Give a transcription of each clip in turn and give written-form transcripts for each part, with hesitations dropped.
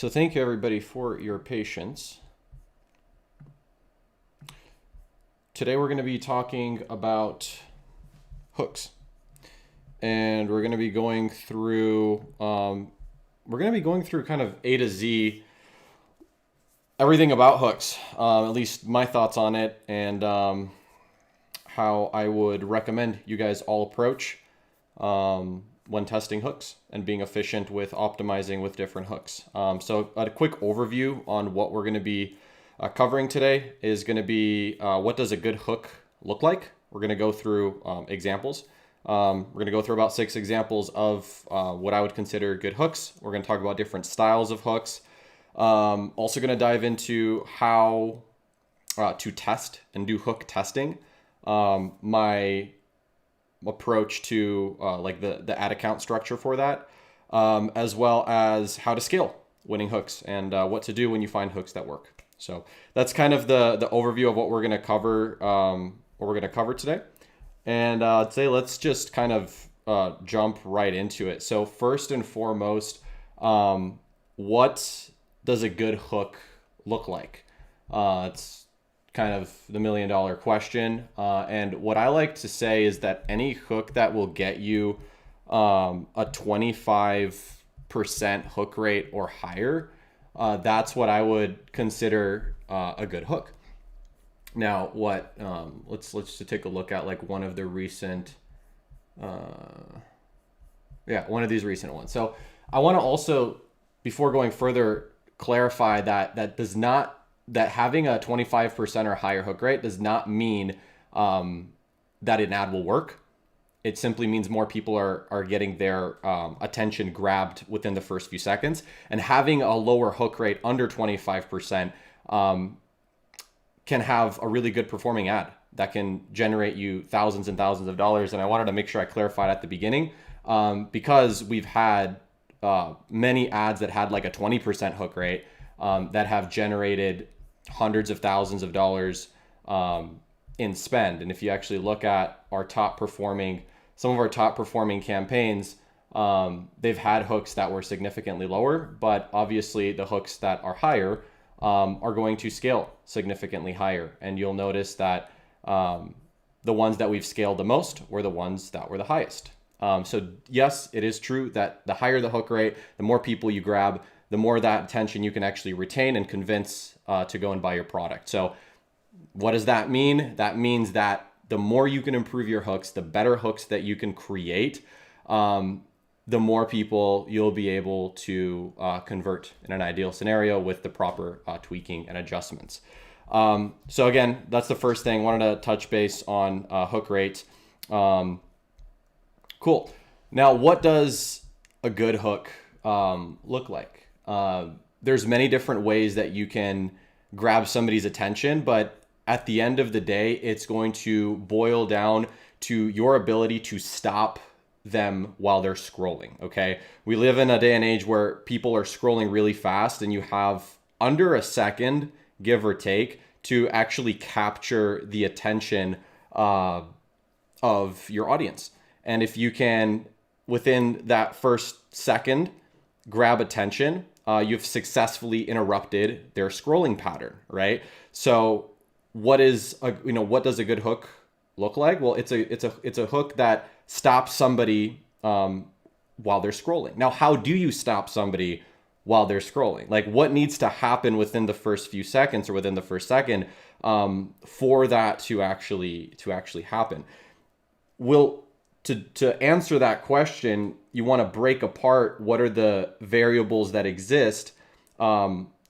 So thank you everybody for your patience. Today we're going to be talking about hooks, and we're going to be going through kind of A to Z everything about hooks, at least my thoughts on it, and how I would recommend you guys all approach when testing hooks and being efficient with optimizing with different hooks. So a quick overview on what we're going to be covering today is going to be what does a good hook look like. We're going to go through examples. We're going to go through about 6 examples of what I would consider good hooks. We're going to talk about different styles of hooks. Also going to dive into how to test and do hook testing. My approach to like the ad account structure for that, as well as how to scale winning hooks and what to do when you find hooks that work. So that's kind of the overview of what we're going to cover today. And I'd say let's just kind of jump right into it. So first and foremost, what does a good hook look like? It's kind of the $1 million question. And what I like to say is that any hook that will get you a 25% hook rate or higher, that's what I would consider a good hook. Now, let's just take a look at like one of the recent, one of these recent ones. So I want to also, before going further, clarify that having a 25% or higher hook rate does not mean that an ad will work. It simply means more people are getting their attention grabbed within the first few seconds. And having a lower hook rate under 25% can have a really good performing ad that can generate you thousands and thousands of dollars. And I wanted to make sure I clarified at the beginning because we've had many ads that had like a 20% hook rate that have generated hundreds of thousands of dollars in spend. And if you actually look at some of our top performing campaigns, they've had hooks that were significantly lower, but obviously the hooks that are higher are going to scale significantly higher. And you'll notice that the ones that we've scaled the most were the ones that were the highest. So yes, it is true that the higher the hook rate, the more people you grab, the more that attention you can actually retain and convince to go and buy your product. So what does that mean? That means that the more you can improve your hooks, the better hooks that you can create, the more people you'll be able to convert in an ideal scenario with the proper tweaking and adjustments. So again, that's the first thing. Wanted to touch base on hook rate. Cool. Now, what does a good hook look like? There's many different ways that you can grab somebody's attention, but at the end of the day, it's going to boil down to your ability to stop them while they're scrolling. Okay. We live in a day and age where people are scrolling really fast, and you have under a second, give or take, to actually capture the attention of your audience. And if you can, within that first second, grab attention, you've successfully interrupted their scrolling pattern, right? So what does a good hook look like? Well, it's a hook that stops somebody while they're scrolling. Now, how do you stop somebody while they're scrolling? Like, what needs to happen within the first few seconds or within the first second for that to actually happen? To answer that question, you want to break apart what are the variables that exist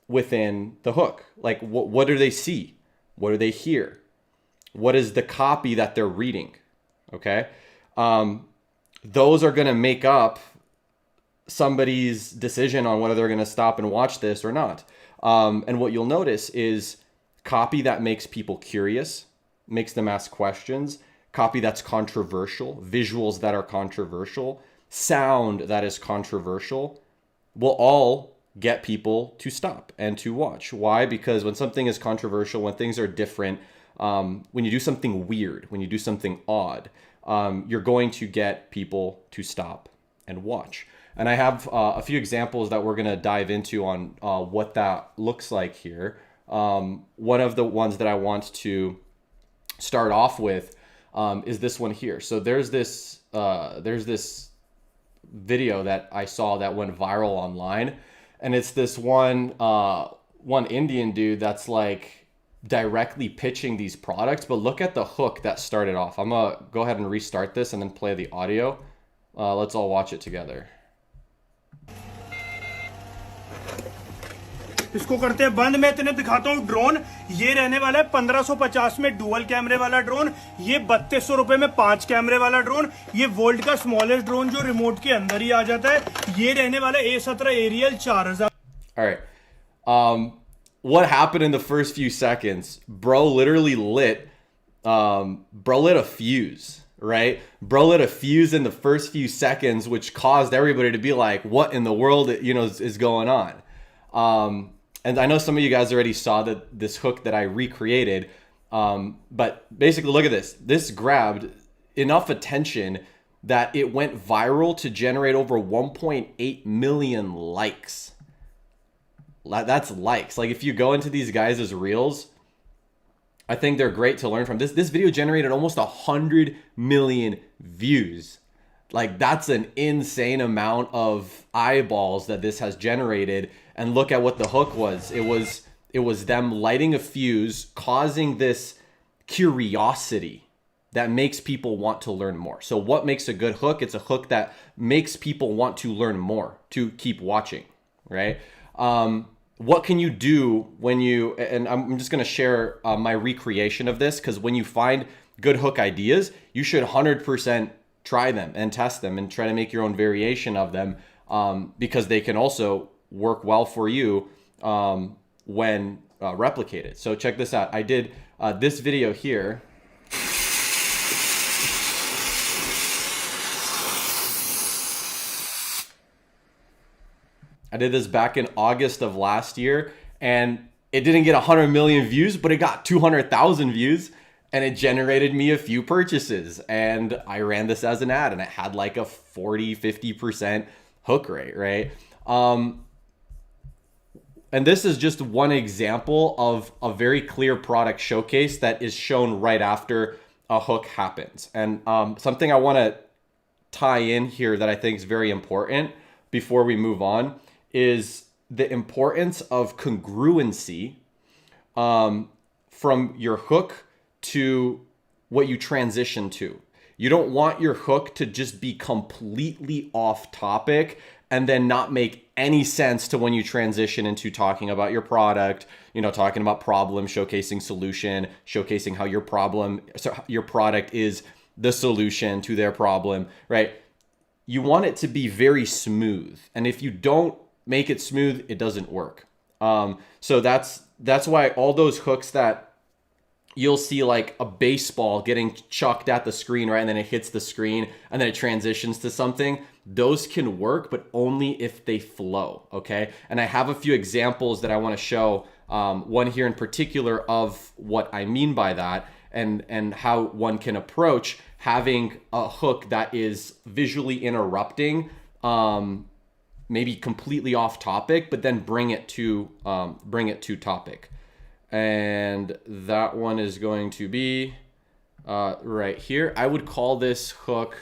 within the hook. Like, what do they see? What do they hear? What is the copy that they're reading? Okay. Those are going to make up somebody's decision on whether they're going to stop and watch this or not. And what you'll notice is copy that makes people curious, makes them ask questions, copy that's controversial, visuals that are controversial, sound that is controversial, will all get people to stop and to watch. Why? Because when something is controversial, when things are different, when you do something weird, when you do something odd, you're going to get people to stop and watch. And I have a few examples that we're going to dive into on what that looks like here. One of the ones that I want to start off with is this one here. So there's this video that I saw that went viral online, and it's this one Indian dude that's like directly pitching these products. But look at the hook that started off. I'm gonna go ahead and restart this and then play the audio. Let's all watch it together. इसको करते हैं बंद। मैं तुम्हें दिखाता हूँ drone. ये रहने वाला है 1550 में डुअल कैमरे वाला ड्रोन। ये 3200 रुपए में 5 कैमरे वाला ड्रोन। ये वर्ल्ड का स्मॉलेस्ट ड्रोन जो रिमोट के अंदर ही आ जाता है। ये रहने वाला A17 aerial 4000। All right. What happened in the first few seconds? Bro literally lit a fuse, right? Bro lit a fuse in the first few seconds, which caused everybody to be like, what in the world, is going on? And I know some of you guys already saw this hook that I recreated, but basically look at this. This grabbed enough attention that it went viral to generate over 1.8 million likes. That's likes. Like if you go into these guys' reels, I think they're great to learn from. This video generated almost 100 million views. Like that's an insane amount of eyeballs that this has generated. And look at what the hook was. It was them lighting a fuse, causing this curiosity that makes people want to learn more. So what makes a good hook? It's a hook that makes people want to learn more, to keep watching, right? What can you do when you, and I'm just going to share my recreation of this, because when you find good hook ideas, you should 100% try them and test them and try to make your own variation of them, because they can also work well for you when replicated. So check this out. I did this video here. I did this back in August of last year, and it didn't get 100 million views, but it got 200,000 views, and it generated me a few purchases. And I ran this as an ad, and it had like a 40-50% hook rate, right? And this is just one example of a very clear product showcase that is shown right after a hook happens. And something I want to tie in here that I think is very important before we move on is the importance of congruency from your hook to what you transition to. You don't want your hook to just be completely off topic and then not make any sense to when you transition into talking about your product, talking about problem, showcasing solution, showcasing how your product is the solution to their problem, right? You want it to be very smooth. And if you don't make it smooth, it doesn't work. So that's why all those hooks that you'll see, like a baseball getting chucked at the screen, right? And then it hits the screen and then it transitions to something. Those can work, but only if they flow, okay? And I have a few examples that I want to show, one here in particular of what I mean by that, and how one can approach having a hook that is visually interrupting, maybe completely off topic, but then bring it to topic. And that one is going to be right here. I would call this hook.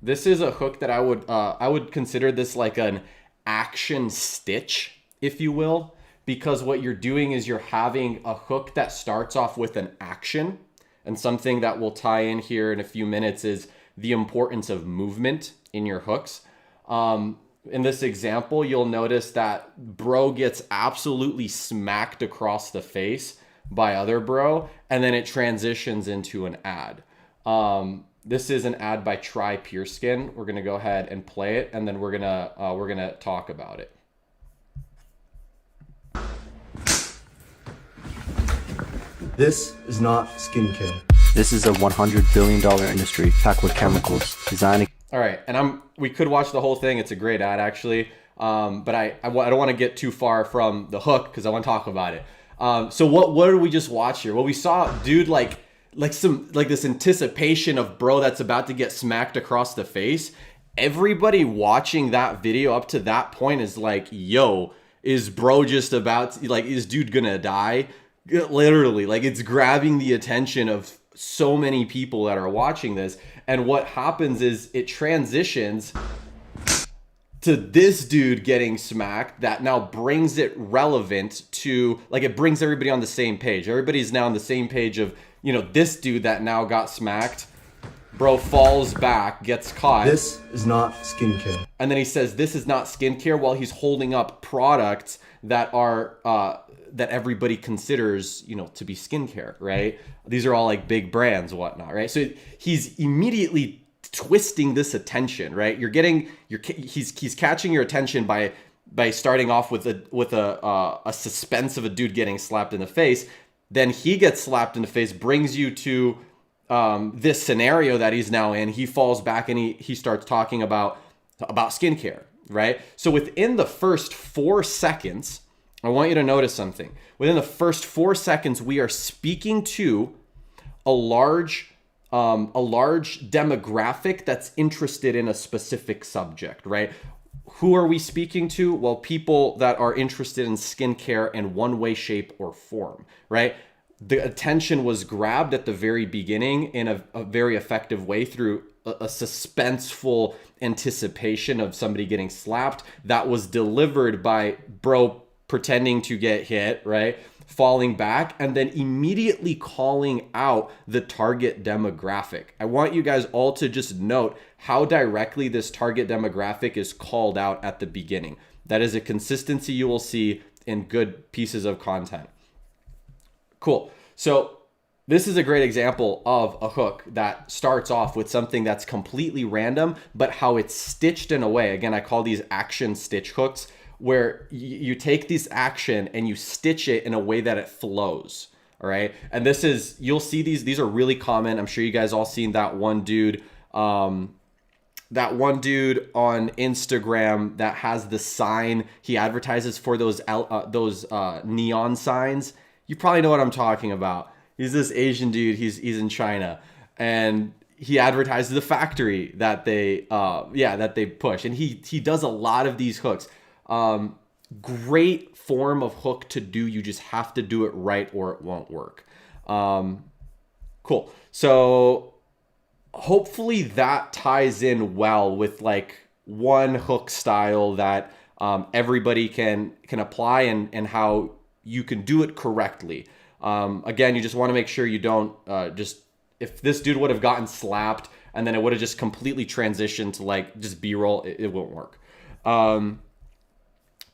This is a hook that I would consider this like an action stitch, if you will, because what you're doing is you're having a hook that starts off with an action, and something that will tie in here in a few minutes is the importance of movement in your hooks. In this example, you'll notice that bro gets absolutely smacked across the face by other bro, and then it transitions into an ad. This is an ad by Try Pure Skin. We're gonna go ahead and play it, and then we're gonna talk about it. This is not skincare. This is a $100 billion industry packed with chemicals designed. All right, and we could watch the whole thing. It's a great ad, actually, but I don't want to get too far from the hook because I want to talk about it. So what did we just watch here? Well, we saw a dude like like this anticipation of bro that's about to get smacked across the face. Everybody watching that video up to that point is like, yo, is bro just about to, like, is dude gonna die? Literally, like, it's grabbing the attention of so many people that are watching this. And what happens is it transitions to this dude getting smacked that now brings it relevant to, like, it brings everybody on the same page. Everybody's now on the same page of, you know, this dude that now got smacked. Bro falls back, gets caught. This is not skincare. And then he says, this is not skincare, while he's holding up products that are, that everybody considers, you know, to be skincare, right? These are all like big brands, whatnot, right? So he's immediately twisting this attention, right? He's catching your attention by starting off with a suspense of a dude getting slapped in the face. Then he gets slapped in the face, brings you to this scenario that he's now in. He falls back and he starts talking about skincare, right? So within the first 4 seconds, I want you to notice something. Within the first 4 seconds, we are speaking to a large demographic that's interested in a specific subject, right? Who are we speaking to? Well, people that are interested in skincare in one way, shape, or form, right? The attention was grabbed at the very beginning in a very effective way through a suspenseful anticipation of somebody getting slapped that was delivered by bro pretending to get hit, right? Falling back, and then immediately calling out the target demographic. I want you guys all to just note how directly this target demographic is called out at the beginning. That is a consistency you will see in good pieces of content. Cool. So this is a great example of a hook that starts off with something that's completely random, but how it's stitched in a way. Again, I call these action stitch hooks, where you take this action and you stitch it in a way that it flows. All right. And this is, you'll see these are really common. I'm sure you guys all seen that one dude on Instagram that has the sign. He advertises for those neon signs. You probably know what I'm talking about. He's this Asian dude. He's in China, and he advertises the factory that they push. And he does a lot of these hooks. Great form of hook to do. You just have to do it right or it won't work. Cool. So hopefully that ties in well with like one hook style that everybody can apply and how you can do it correctly. Again, you just want to make sure you don't if this dude would have gotten slapped and then it would have just completely transitioned to like just B-roll, it won't work.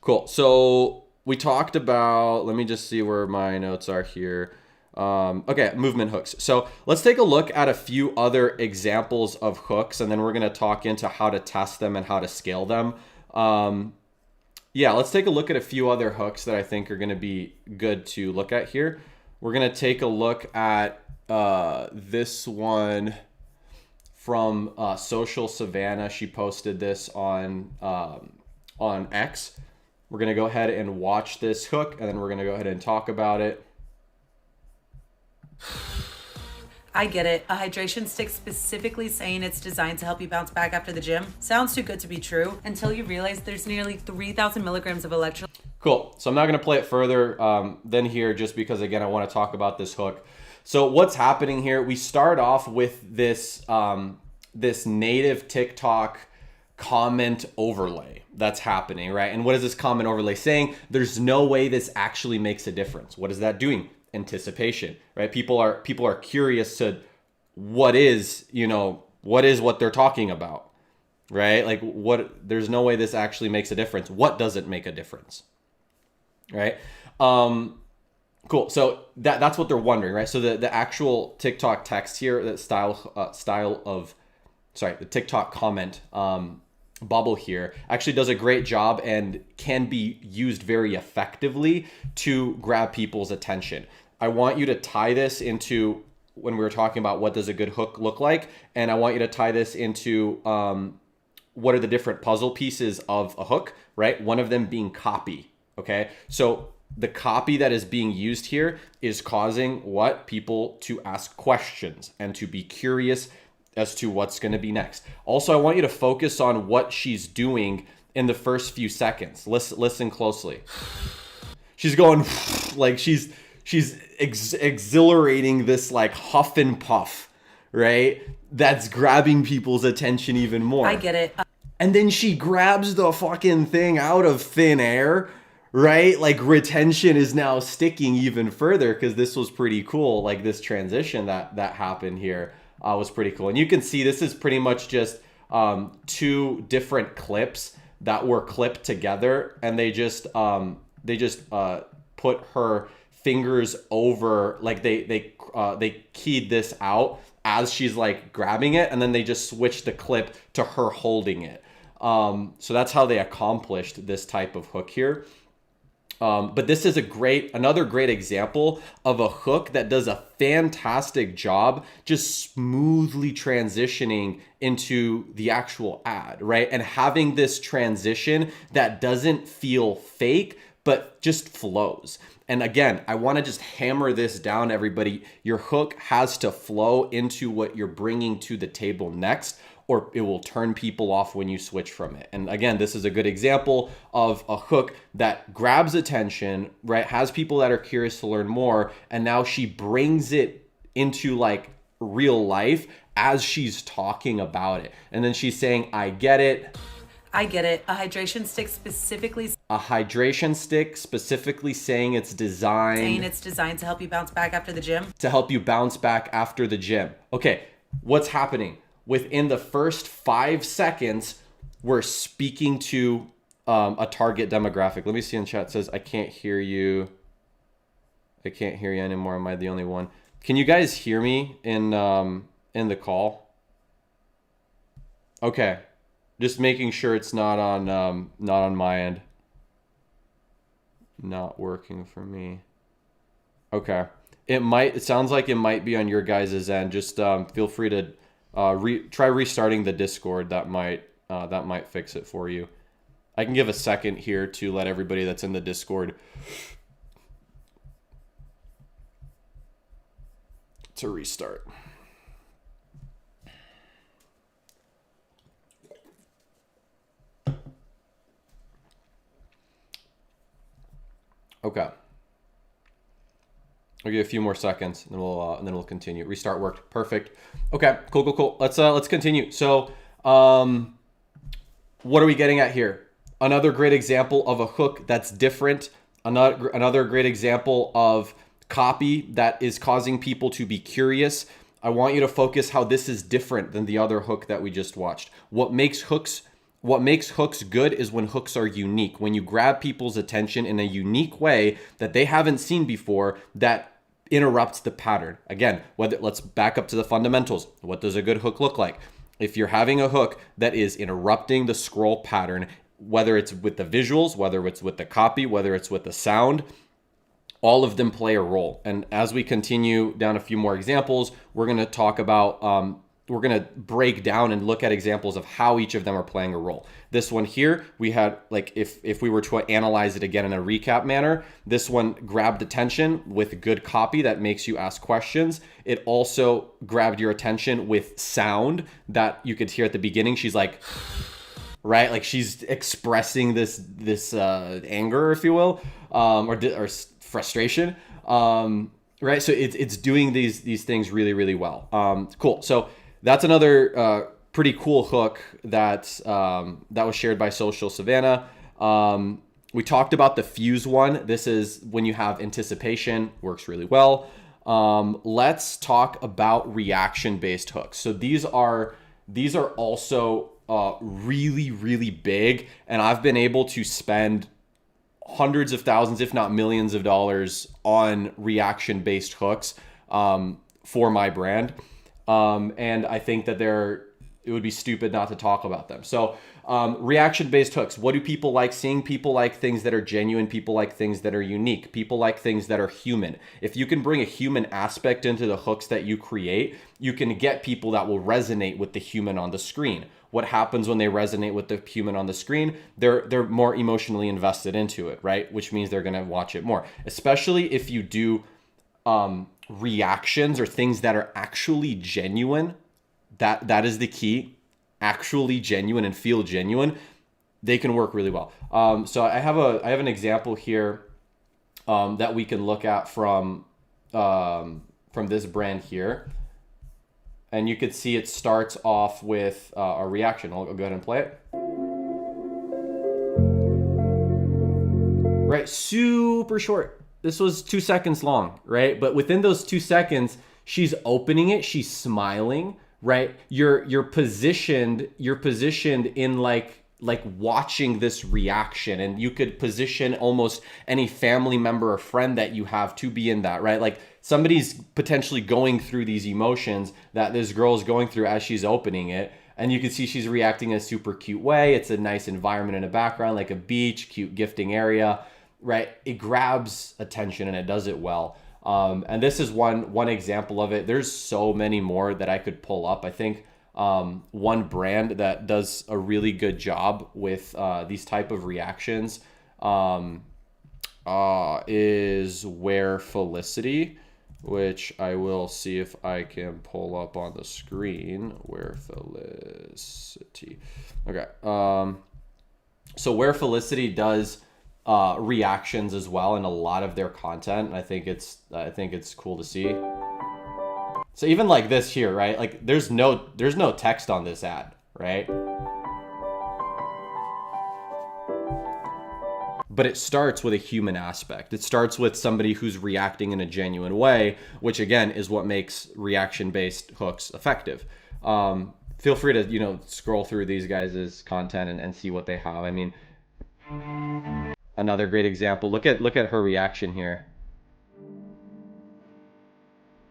Cool. So we talked about, let me just see where my notes are here. Okay, movement hooks. So let's take a look at a few other examples of hooks, and then we're going to talk into how to test them and how to scale them. Let's take a look at a few other hooks that I think are going to be good to look at here. We're going to take a look at this one from Social Savannah. She posted this on X. We're going to go ahead and watch this hook, and then we're going to go ahead and talk about it. I get it. A hydration stick specifically saying it's designed to help you bounce back after the gym sounds too good to be true until you realize there's nearly 3,000 milligrams of electrolytes. Cool. So I'm not going to play it further than here just because, again, I want to talk about this hook. So what's happening here, we start off with this, this native TikTok comment overlay that's happening, right? And what is this comment overlay saying? There's no way this actually makes a difference. What is that doing? Anticipation, right? People are curious to what is what they're talking about, right? Like there's no way this actually makes a difference. What doesn't make a difference, right? Cool. So that's what they're wondering, right? So the actual TikTok text here, that the TikTok comment bubble here actually does a great job and can be used very effectively to grab people's attention. I want you to tie this into when we were talking about what does a good hook look like, and I want you to tie this into what are the different puzzle pieces of a hook, right? One of them being copy, okay? So the copy that is being used here is causing what? People to ask questions and to be curious as to what's going to be next. Also, I want you to focus on what she's doing in the first few seconds. Listen closely. She's going like she's exhilarating this like huff and puff, right? That's grabbing people's attention even more. I get it. And then she grabs the fucking thing out of thin air, right? Like retention is now sticking even further because this was pretty cool. Like this transition that happened here was pretty cool. And you can see this is pretty much just two different clips that were clipped together, and they just put her fingers over, like they keyed this out as she's like grabbing it, and then they just switched the clip to her holding it. So that's how they accomplished this type of hook here. But this is another great example of a hook that does a fantastic job just smoothly transitioning into the actual ad, right? And having this transition that doesn't feel fake, but just flows. And again, I want to just hammer this down, everybody. Your hook has to flow into what you're bringing to the table next, or it will turn people off when you switch from it. And again, this is a good example of a hook that grabs attention, right? Has people that are curious to learn more. And now she brings it into like real life as she's talking about it. And then she's saying, I get it. I get it. A hydration stick specifically saying it's designed to help you bounce back after the gym. Okay, what's happening? Within the first 5 seconds, we're speaking to a target demographic. Let me see in chat. It says, I can't hear you. I can't hear you anymore. Am I the only one? Can you guys hear me in the call? Okay. Just making sure it's not on my end. Not working for me. Okay. It sounds like it might be on your guys' end. Just feel free to try restarting the Discord. That might fix it for you. I can give a second here to let everybody that's in the Discord to restart. Okay. I'll give you a few more seconds, and then we'll continue. Restart worked. Perfect. Okay. Cool. Let's continue. So, what are we getting at here? Another great example of a hook that's different. Another great example of copy that is causing people to be curious. I want you to focus how this is different than the other hook that we just watched. What makes hooks good is when hooks are unique, when you grab people's attention in a unique way that they haven't seen before that interrupts the pattern. Again, let's back up to the fundamentals. What does a good hook look like? If you're having a hook that is interrupting the scroll pattern, whether it's with the visuals, whether it's with the copy, whether it's with the sound, all of them play a role. And as we continue down a few more examples, we're going to talk about we're going to break down and look at examples of how each of them are playing a role. This one here, we had, like, if we were to analyze it again in a recap manner, this one grabbed attention with good copy that makes you ask questions. It also grabbed your attention with sound that you could hear at the beginning. She's like, right? Like she's expressing this anger, if you will, or frustration. Right? So it's doing these things really, really well. Cool. So that's another pretty cool hook that was shared by Social Savannah. We talked about the PEAUCE one. This is when you have anticipation, works really well. Let's talk about reaction-based hooks. So these are also really, really big, and I've been able to spend hundreds of thousands, if not millions of dollars on reaction-based hooks for my brand. And I think that it would be stupid not to talk about them. So reaction-based hooks, what do people like seeing? People like things that are genuine. People like things that are unique. People like things that are human. If you can bring a human aspect into the hooks that you create, you can get people that will resonate with the human on the screen. what happens when they resonate with the human on the screen. They're more emotionally invested into it, right? Which means they're going to watch it more, especially if you do reactions or things that are actually genuine. That is the key. Actually genuine and feel genuine. They can work really well. So I have an example here that we can look at from this brand here. And you could see it starts off with a reaction. I'll go ahead and play it. Right, super short. This was 2 seconds long, right? But within those 2 seconds, she's opening it, she's smiling, right? You're positioned in like watching this reaction, and you could position almost any family member or friend that you have to be in that, right? Like somebody's potentially going through these emotions that this girl's going through as she's opening it, and you can see she's reacting in a super cute way. It's a nice environment in the background, like a beach, cute gifting area, right? It grabs attention and it does it well. And this is one example of it. There's so many more that I could pull up. I think one brand that does a really good job with these type of reactions is Wear Felicity, which I will see if I can pull up on the screen. Wear Felicity. Okay. So Wear Felicity does reactions as well in a lot of their content. And I think it's cool to see. So even like this here, right? Like there's no text on this ad, right? But it starts with a human aspect. It starts with somebody who's reacting in a genuine way, which again is what makes reaction-based hooks effective. Feel free to, scroll through these guys' content and see what they have. I mean, another great example. Look at her reaction here.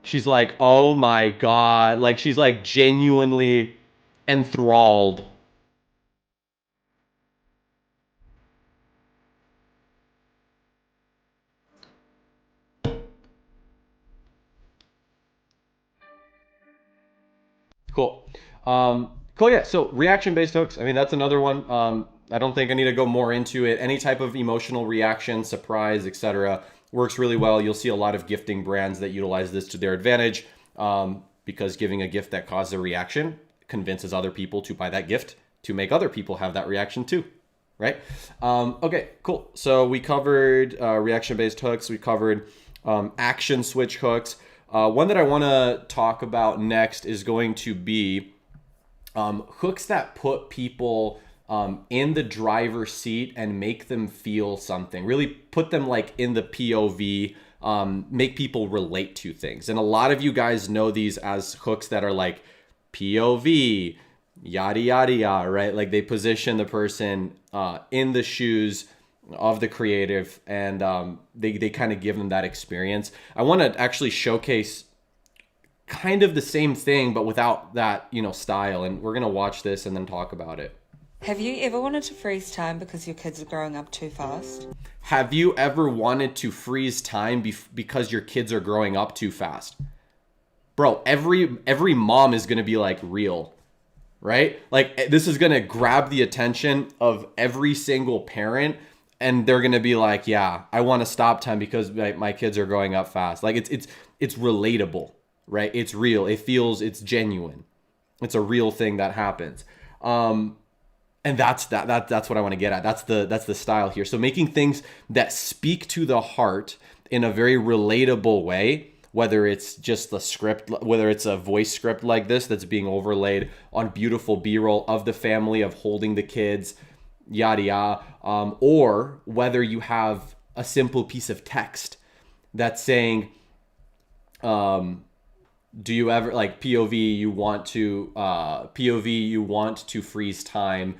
She's like, oh my God. Like she's like genuinely enthralled. Cool. Cool, yeah. So reaction-based hooks, I mean, that's another one. I don't think I need to go more into it. Any type of emotional reaction, surprise, etc., works really well. You'll see a lot of gifting brands that utilize this to their advantage because giving a gift that causes a reaction convinces other people to buy that gift to make other people have that reaction too, right? Okay, cool. So we covered reaction-based hooks. We covered action switch hooks. One that I want to talk about next is going to be hooks that put people in the driver's seat and make them feel something. Really put them like in the POV, make people relate to things. And a lot of you guys know these as hooks that are like POV, yada, yada, yada, right? Like they position the person in the shoes of the creative, and they kind of give them that experience. I want to actually showcase kind of the same thing, but without that, style. And we're going to watch this and then talk about it. Have you ever wanted to freeze time because your kids are growing up too fast? Have you ever wanted to freeze time because your kids are growing up too fast? Bro, every mom is going to be like, real, right? Like this is going to grab the attention of every single parent, and they're going to be like, yeah, I want to stop time because my kids are growing up fast. Like it's relatable, right? It's real. It's genuine. It's a real thing that happens. And that's what I want to get at. That's the style here. So making things that speak to the heart in a very relatable way, whether it's just the script, whether it's a voice script like this that's being overlaid on beautiful B-roll of the family, of holding the kids, yada yada, or whether you have a simple piece of text that's saying, do you ever, like POV, you want to freeze time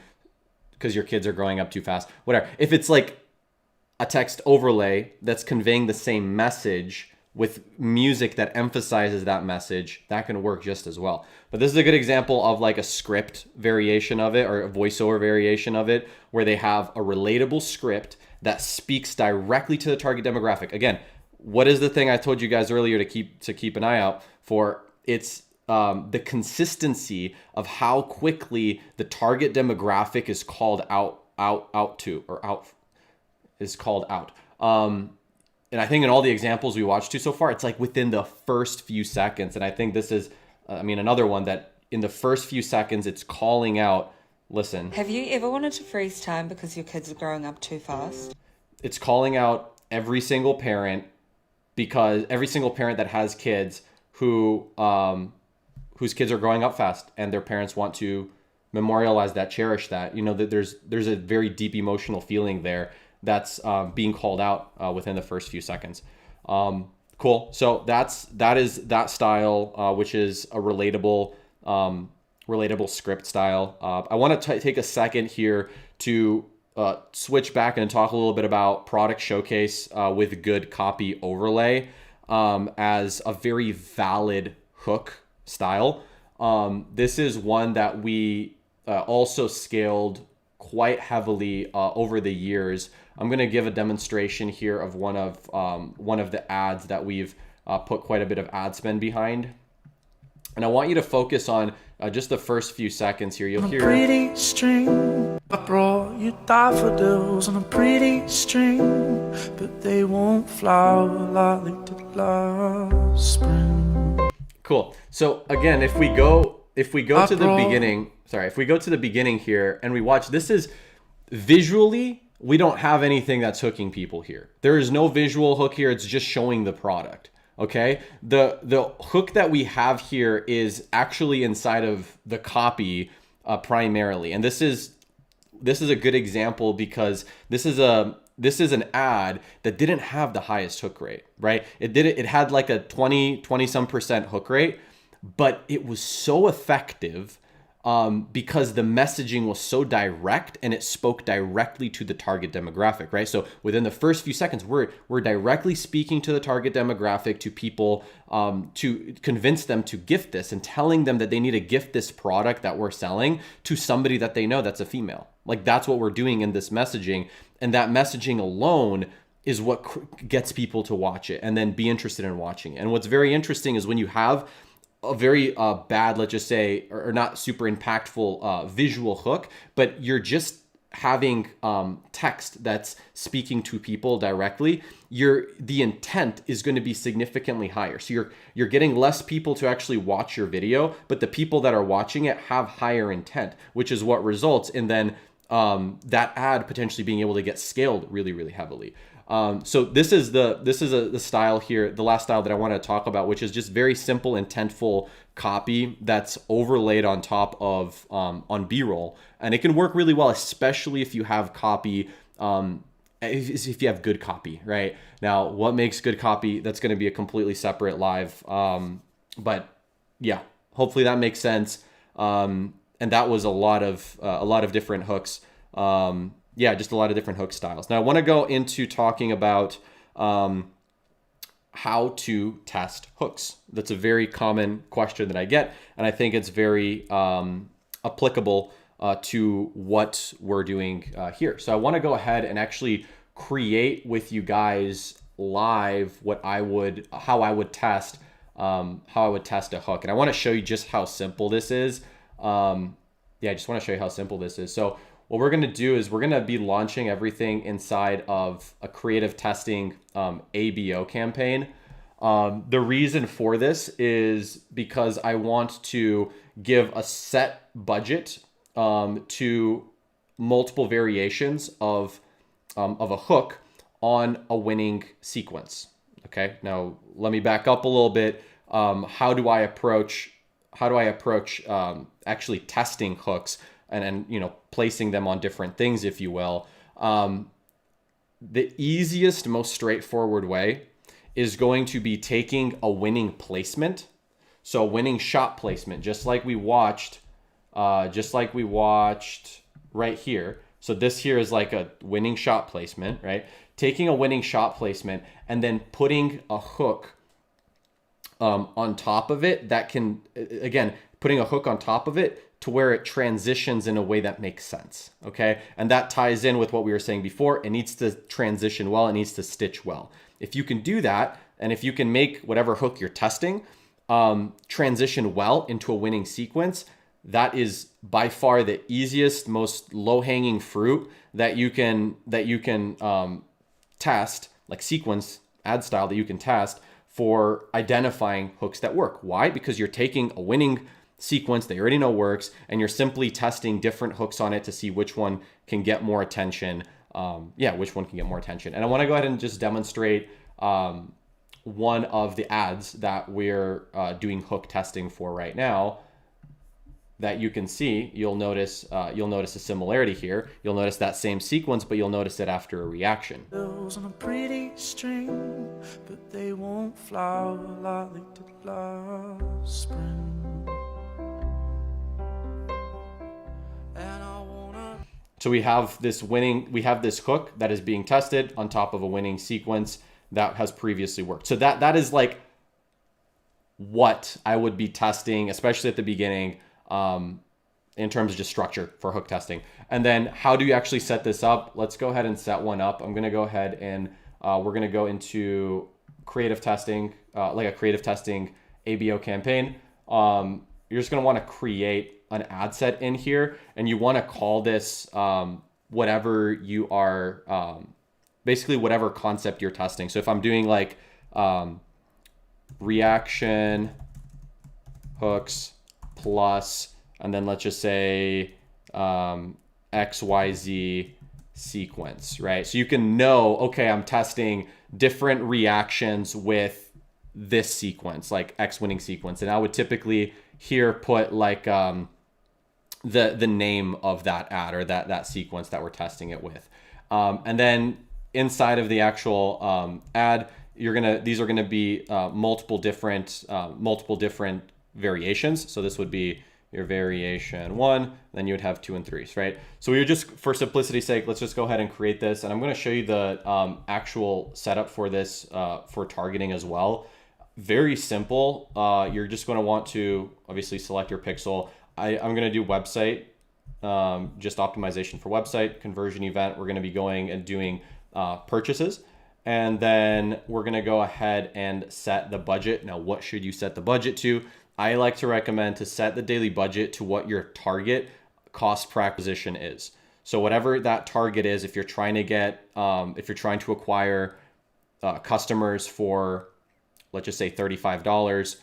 because your kids are growing up too fast, whatever. If it's like a text overlay that's conveying the same message with music that emphasizes that message, that can work just as well. But this is a good example of like a script variation of it, or a voiceover variation of it, where they have a relatable script that speaks directly to the target demographic. Again, what is the thing I told you guys earlier to keep an eye out for? It's the consistency of how quickly the target demographic is called out. And I think in all the examples we watched to so far, it's like within the first few seconds. And I think this is, another one that in the first few seconds, it's calling out, listen. Have you ever wanted to freeze time because your kids are growing up too fast? It's calling out every single parent, because every single parent that has kids whose kids are growing up fast and their parents want to memorialize that, cherish that, that there's a very deep emotional feeling there that's being called out within the first few seconds. Cool. So that is that style, which is a relatable script style. I want to take a second here to switch back and talk a little bit about product showcase with good copy overlay as a very valid hook style. This is one that we also scaled quite heavily over the years. I'm going to give a demonstration here of one of the ads that we've put quite a bit of ad spend behind. And I want you to focus on just the first few seconds here. You'll hear pretty string. I brought you daffodils on a pretty string, but they won't flower like they did last spring. Cool. So again, if we go to the beginning here and we watch, this is visually, we don't have anything that's hooking people here. There is no visual hook here. It's just showing the product. Okay. The hook that we have here is actually inside of the copy primarily. And this is a good example because this is an ad that didn't have the highest hook rate, right? It had like a 20 some percent hook rate, but it was so effective because the messaging was so direct and it spoke directly to the target demographic, right? So within the first few seconds, we're directly speaking to the target demographic, to people, to convince them to gift this and telling them that they need to gift this product that we're selling to somebody that they know that's a female. Like that's what we're doing in this messaging. And that messaging alone is what gets people to watch it and then be interested in watching it. And what's very interesting is when you have a very bad, let's just say, or not super impactful visual hook, but you're just having text that's speaking to people directly, the intent is going to be significantly higher. So you're getting less people to actually watch your video, but the people that are watching it have higher intent, which is what results in then that ad potentially being able to get scaled really, really heavily. So this is the style here, the last style that I want to talk about, which is just very simple, intentful copy that's overlaid on top of on B-roll, and it can work really well, especially if you have copy, if you have good copy. Right now, what makes good copy? That's going to be a completely separate live. But yeah, hopefully that makes sense. And that was a lot of different hooks. Yeah, just a lot of different hook styles. Now I want to go into talking about how to test hooks. That's a very common question that I get, and I think it's very applicable to what we're doing here. So I want to go ahead and actually create with you guys live how I would test a hook, and I want to show you just how simple this is. I just want to show you how simple this is. So what we're going to do is we're going to be launching everything inside of a creative testing ABO campaign. The reason for this is because I want to give a set budget to multiple variations of a hook on a winning sequence. Okay, now let me back up a little bit. How do I approach actually testing hooks and placing them on different things, if you will? The easiest, most straightforward way is going to be taking a winning placement. So a winning shot placement, just like we watched right here. So this here is like a winning shot placement, right? Taking a winning shot placement and then putting a hook on top of it that can, again, putting a hook on top of it to where it transitions in a way that makes sense, okay? And that ties in with what we were saying before. It needs to transition well, it needs to stitch well. If you can do that, and if you can make whatever hook you're testing transition well into a winning sequence, that is by far the easiest, most low-hanging fruit that you can test, like sequence ad style that you can test for identifying hooks that work. Why? Because you're taking a winning sequence that you already know works, and you're simply testing different hooks on it to see which one can get more attention. Which one can get more attention. And I want to go ahead and just demonstrate one of the ads that we're doing hook testing for right now that you can see. You'll notice a similarity here. You'll notice that same sequence, but you'll notice it after a reaction. On a pretty string, but they won't flower like they did last spring. And I wanna... So we have this hook that is being tested on top of a winning sequence that has previously worked. So that is like what I would be testing, especially at the beginning, in terms of just structure for hook testing. And then how do you actually set this up? Let's go ahead and set one up. I'm going to go ahead and we're going to go into creative testing, like a creative testing ABO campaign. You're just going to want to create an ad set in here, and you want to call this whatever you are, basically whatever concept you're testing. So if I'm doing like reaction hooks plus, and then let's just say XYZ sequence, right? So you can know, okay, I'm testing different reactions with this sequence, like X winning sequence. And I would typically here put like the name of that ad or that sequence that we're testing it with. And then inside of the actual ad, these are gonna be multiple different variations. So this would be your variation 1, then you would have 2 and 3s, right? So we would just, for simplicity's sake, let's just go ahead and create this. And I'm going to show you the actual setup for this for targeting as well. Very simple. You're just going to want to obviously select your pixel. I'm going to do website, just optimization for website, conversion event. We're going to be going and doing purchases. And then we're going to go ahead and set the budget. Now, what should you set the budget to? I like to recommend to set the daily budget to what your target cost per acquisition is. So whatever that target is, if you're trying to get, if you're trying to acquire customers for, let's just say $35,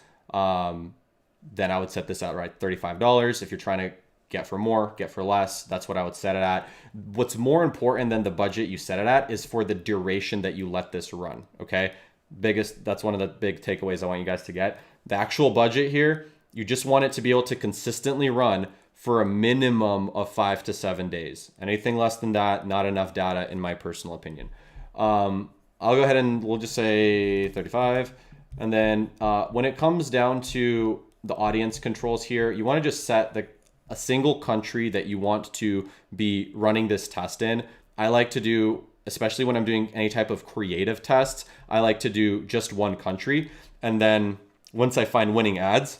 then I would set this out right, $35. If you're trying to get for more, get for less, that's what I would set it at. What's more important than the budget you set it at is for the duration that you let this run, okay? That's one of the big takeaways I want you guys to get. The actual budget here, you just want it to be able to consistently run for a minimum of 5 to 7 days. Anything less than that, not enough data in my personal opinion. I'll go ahead and we'll just say 35. And then when it comes down to the audience controls here, you want to just set a single country that you want to be running this test in. I like to do, especially when I'm doing any type of creative tests, I like to do just one country. And then once I find winning ads,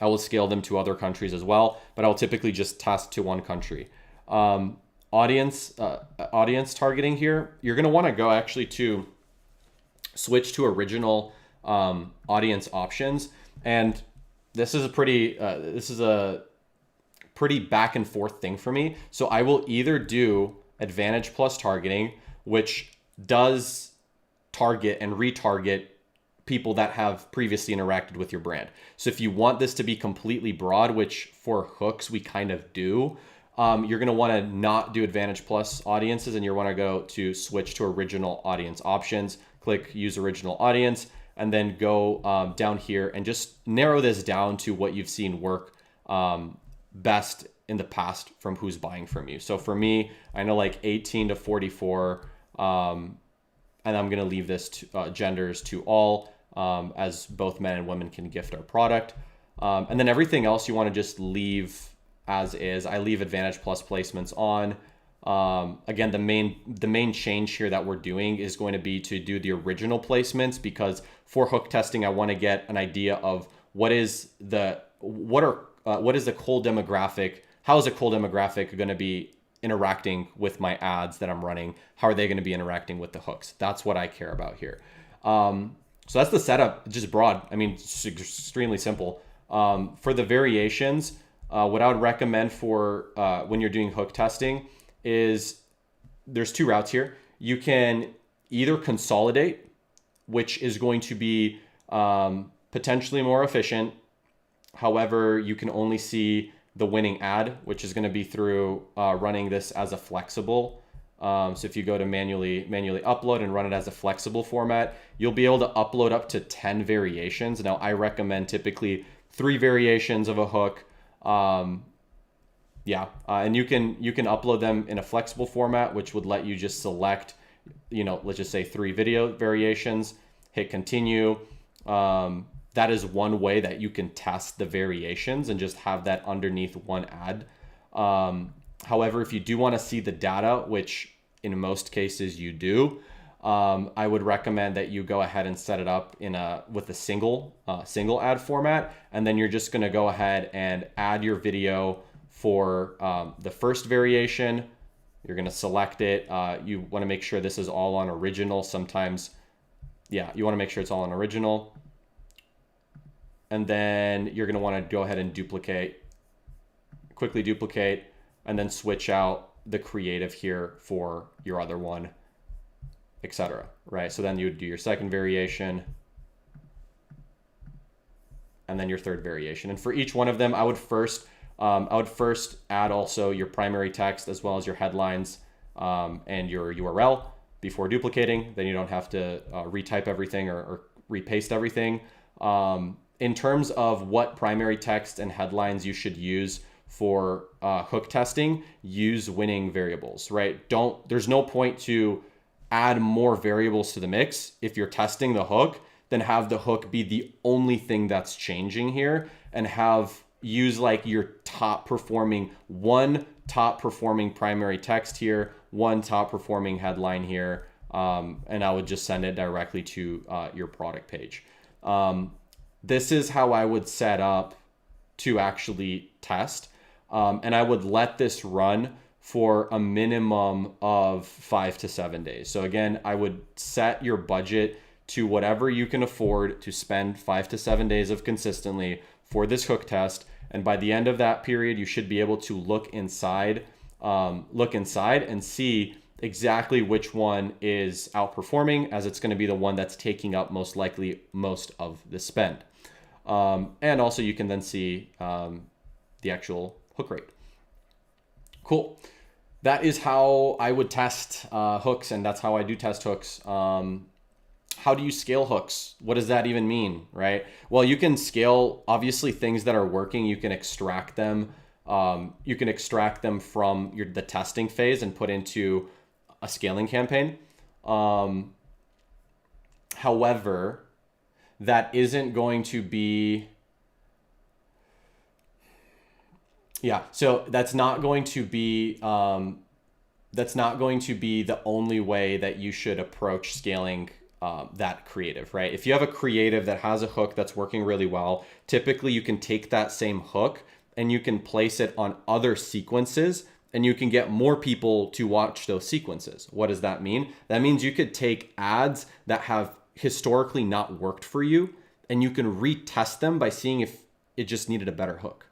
I will scale them to other countries as well, but I'll typically just test to one country. Audience targeting here, you're going to want to go actually to switch to original audience options. And this is a pretty back and forth thing for me. So I will either do Advantage Plus targeting, which does target and retarget people that have previously interacted with your brand. So if you want this to be completely broad, which for hooks we kind of do, you're going to want to not do Advantage Plus audiences, and you want to go to switch to original audience options, click use original audience, and then go down here and just narrow this down to what you've seen work best in the past from who's buying from you. So for me, I know like 18 to 44, and I'm going to leave this to, genders to all, as both men and women can gift our product. And then everything else you want to just leave as is. I leave Advantage Plus placements on. Again, the main change here that we're doing is going to be to do the original placements, because for hook testing, I want to get an idea of what is the cold demographic. How is a cold demographic going to be interacting with my ads that I'm running? How are they going to be interacting with the hooks? That's what I care about here. So that's the setup, just broad. I mean, it's extremely simple. For the variations, what I would recommend for when you're doing hook testing is there's two routes here. You can either consolidate, which is going to be potentially more efficient. However, you can only see the winning ad, which is going to be through running this as a flexible. So if you go to manually upload and run it as a flexible format, you'll be able to upload up to 10 variations. Now, I recommend typically 3 variations of a hook. And you can upload them in a flexible format, which would let you just select, let's just say 3 video variations, hit continue. That is one way that you can test the variations and just have that underneath one ad. However, if you do want to see the data, which in most cases you do, I would recommend that you go ahead and set it up with a single ad format, and then you're just going to go ahead and add your video for the first variation. You're going to select it. You want to make sure this is all on original. Sometimes, you want to make sure it's all on original. And then you're going to want to go ahead and quickly duplicate, and then switch out the creative here for your other one, etc. Right? So then you would do your second variation, and then your third variation. And for each one of them, I would first add also your primary text as well as your headlines and your URL before duplicating. Then you don't have to retype everything or repaste everything. In terms of what primary text and headlines you should use for hook testing, use winning variables, right? There's no point to add more variables to the mix if you're testing the hook, then have the hook be the only thing that's changing here, and use like your top performing primary text here, one top performing headline here, and I would just send it directly to your product page. This is how I would set up to actually test. And I would let this run for a minimum of 5 to 7 days. So again, I would set your budget to whatever you can afford to spend 5 to 7 days of consistently for this hook test. And by the end of that period, you should be able to look inside and see exactly which one is outperforming, as it's going to be the one that's taking up most likely most of the spend. And also you can then see the actual hook rate. Cool. That is how I would test hooks, and that's how I do test hooks. How do you scale hooks? What does that even mean, right? Well, you can scale, obviously, things that are working. You can extract them. You can extract them from the testing phase and put into a scaling campaign. However, that isn't going to be... so that's not going to be the only way that you should approach scaling that creative, right? If you have a creative that has a hook that's working really well, typically you can take that same hook and you can place it on other sequences, and you can get more people to watch those sequences. What does that mean? That means you could take ads that have historically not worked for you, and you can retest them by seeing if it just needed a better hook.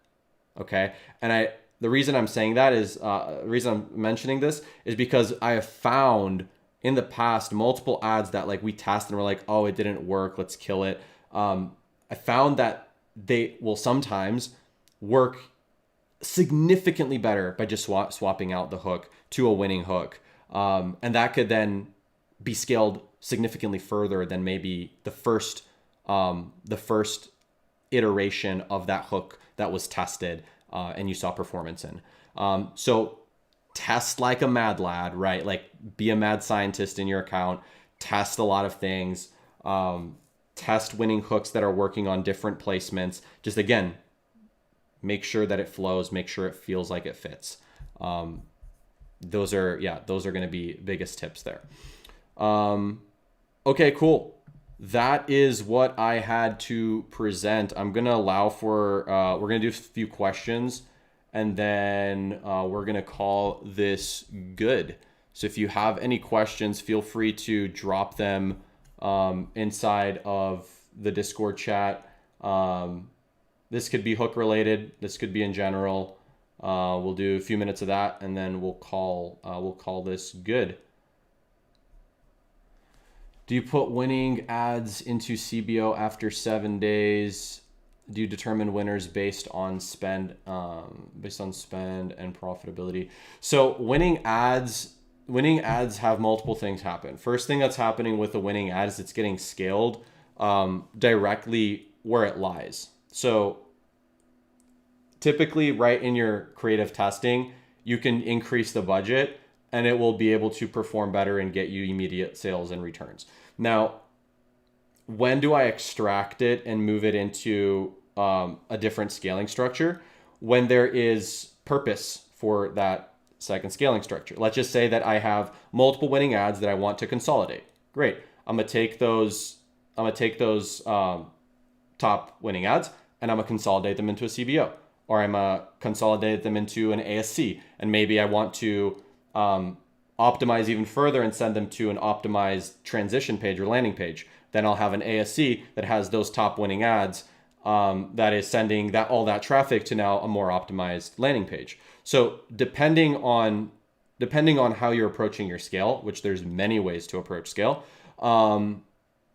Okay. And the reason I'm saying that is, the reason I'm mentioning this is because I have found in the past multiple ads that like we tested and we're like, oh, it didn't work, let's kill it. I found that they will sometimes work significantly better by just swapping out the hook to a winning hook. And that could then be scaled significantly further than maybe the first iteration of that hook that was tested and you saw performance in. So test like a mad lad, right? Like be a mad scientist in your account, test a lot of things, test winning hooks that are working on different placements. Just again, make sure that it flows, make sure it feels like it fits. Those are going to be biggest tips there. Okay, cool. That is what I had to present. I'm going to allow for, we're going to do a few questions, and then we're going to call this good. So if you have any questions, feel free to drop them inside of the Discord chat. This could be hook related. This could be in general. We'll do a few minutes of that, and then we'll call this good. Do you put winning ads into CBO after 7 days? Do you determine winners based on spend and profitability? So winning ads have multiple things happen. First thing that's happening with the winning ad is it's getting scaled directly where it lies. So typically right in your creative testing, you can increase the budget and it will be able to perform better and get you immediate sales and returns. Now, when do I extract it and move it into a different scaling structure? When there is purpose for that second scaling structure. Let's just say that I have multiple winning ads that I want to consolidate. Great. I'm gonna take those top winning ads and I'm gonna consolidate them into a CBO, or I'm gonna consolidate them into an ASC, and maybe I want to optimize even further and send them to an optimized transition page or landing page. Then I'll have an ASC that has those top winning ads that is sending all that traffic to now a more optimized landing page. So depending on how you're approaching your scale, which there's many ways to approach scale,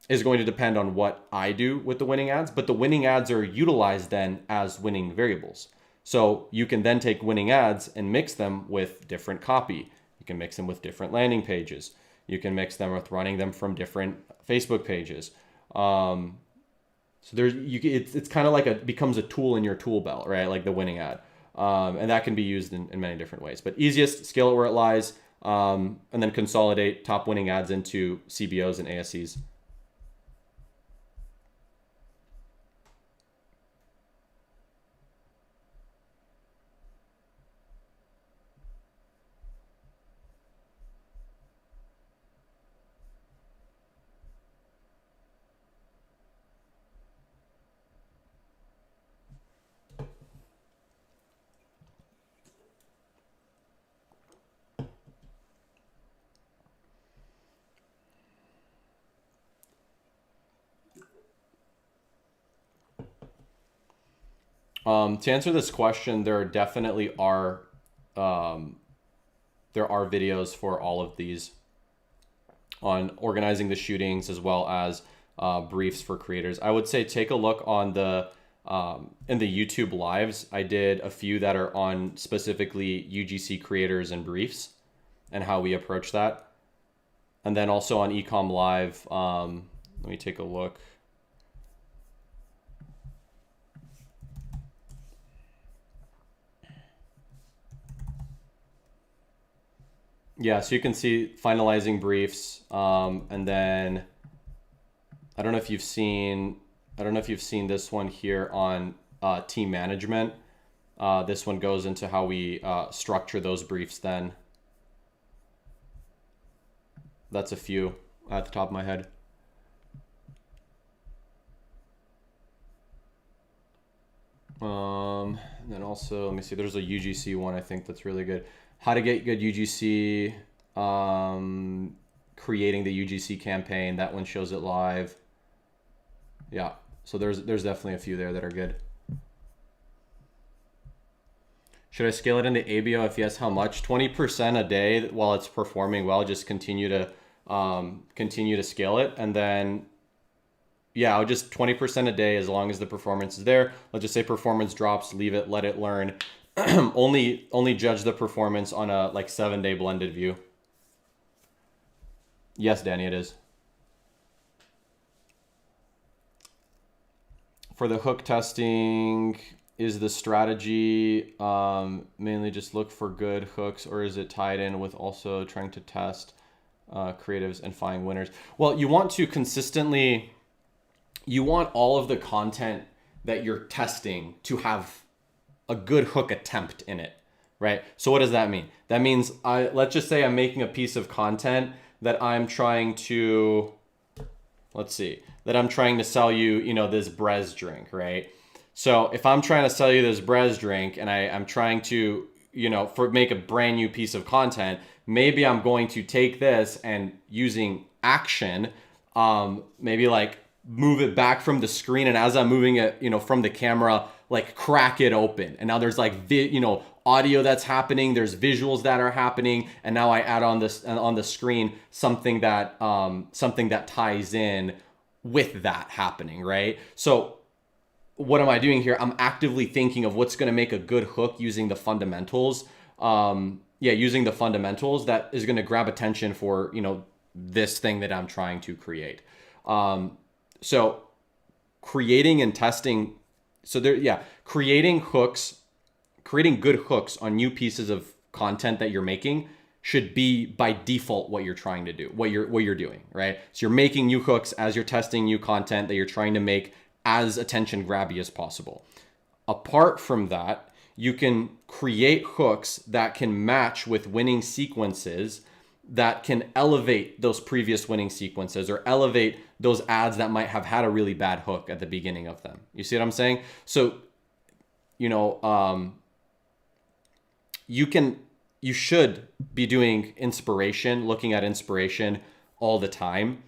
is going to depend on what I do with the winning ads. But the winning ads are utilized then as winning variables. So you can then take winning ads and mix them with different copy. You can mix them with different landing pages. You can mix them with running them from different Facebook pages. So it's kind of like becomes a tool in your tool belt, right? Like the winning ad. And that can be used in many different ways. But easiest, scale it where it lies, and then consolidate top winning ads into CBOs and ASCs. To answer this question, there definitely are videos for all of these on organizing the shootings as well as briefs for creators. I would say take a look on the in the YouTube lives. I did a few that are on specifically UGC creators and briefs and how we approach that. And then also on Ecom Live, let me take a look. Yeah, so you can see finalizing briefs, and then I don't know if you've seen this one here on team management. This one goes into how we structure those briefs then. That's a few at the top of my head. And then also, let me see, there's a UGC one I think that's really good. How to get good UGC, creating the UGC campaign. That one shows it live. Yeah, so there's definitely a few there that are good. Should I scale it into ABO? If yes, how much? 20% a day while it's performing well. Just continue to scale it, and then yeah, I'll just 20% a day as long as the performance is there. Let's just say performance drops, leave it, let it learn. only judge the performance on a 7-day blended view. Yes, Danny, it is. For the hook testing, is the strategy mainly just look for good hooks, or is it tied in with also trying to test creatives and find winners? Well, you want to consistently, you want all of the content that you're testing to have a good hook attempt in it, right? So what does that mean? That means let's just say I'm making a piece of content that I'm trying to, that I'm trying to sell you, this Brez drink, right? So if I'm trying to sell you this Brez drink and I'm trying to, make a brand new piece of content, maybe I'm going to take this and using action, maybe like move it back from the screen, and as I'm moving it, you know, from the camera, like crack it open, and now there's like you know, audio that's happening, there's visuals that are happening, and now I add on this on the screen something that ties in with that happening, right? So what am I doing here? I'm actively thinking of what's going to make a good hook using the fundamentals. Using the fundamentals that is going to grab attention for, you know, this thing that I'm trying to create. So creating and testing. So creating good hooks on new pieces of content that you're making should be by default what you're trying to do, what you're doing, right? So you're making new hooks as you're testing new content that you're trying to make as attention grabby as possible. Apart from that, you can create hooks that can match with winning sequences that can elevate those previous winning sequences, or elevate those ads that might have had a really bad hook at the beginning of them. You see what I'm saying? So, you know, you should be doing inspiration, looking at inspiration all the time.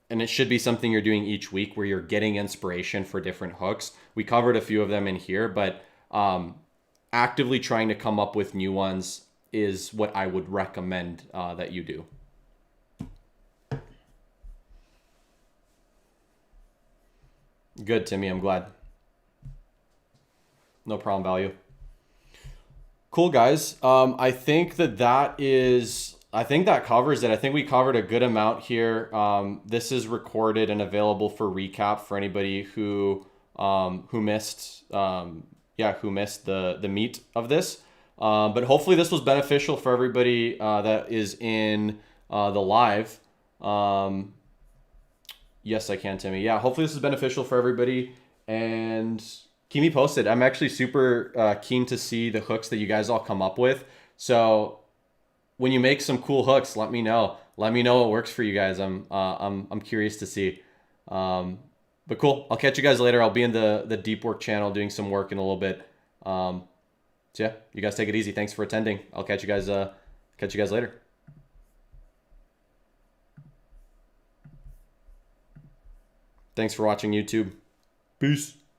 And it should be something you're doing each week, where you're getting inspiration for different hooks. We covered a few of them in here, but actively trying to come up with new ones is what I would recommend that you do. Good, Timmy. I'm glad. No problem, value. Cool, guys. I think that covers it. I think we covered a good amount here. This is recorded and available for recap for anybody who missed the meat of this. But hopefully this was beneficial for everybody that is in the live. Yes, I can, Timmy. Yeah, hopefully this is beneficial for everybody, and keep me posted. I'm actually super keen to see the hooks that you guys all come up with. So when you make some cool hooks, let me know. Let me know what works for you guys. I'm curious to see. But cool. I'll catch you guys later. I'll be in the deep work channel doing some work in a little bit. So yeah, you guys take it easy. Thanks for attending. I'll catch you guys later. Thanks for watching YouTube. Peace.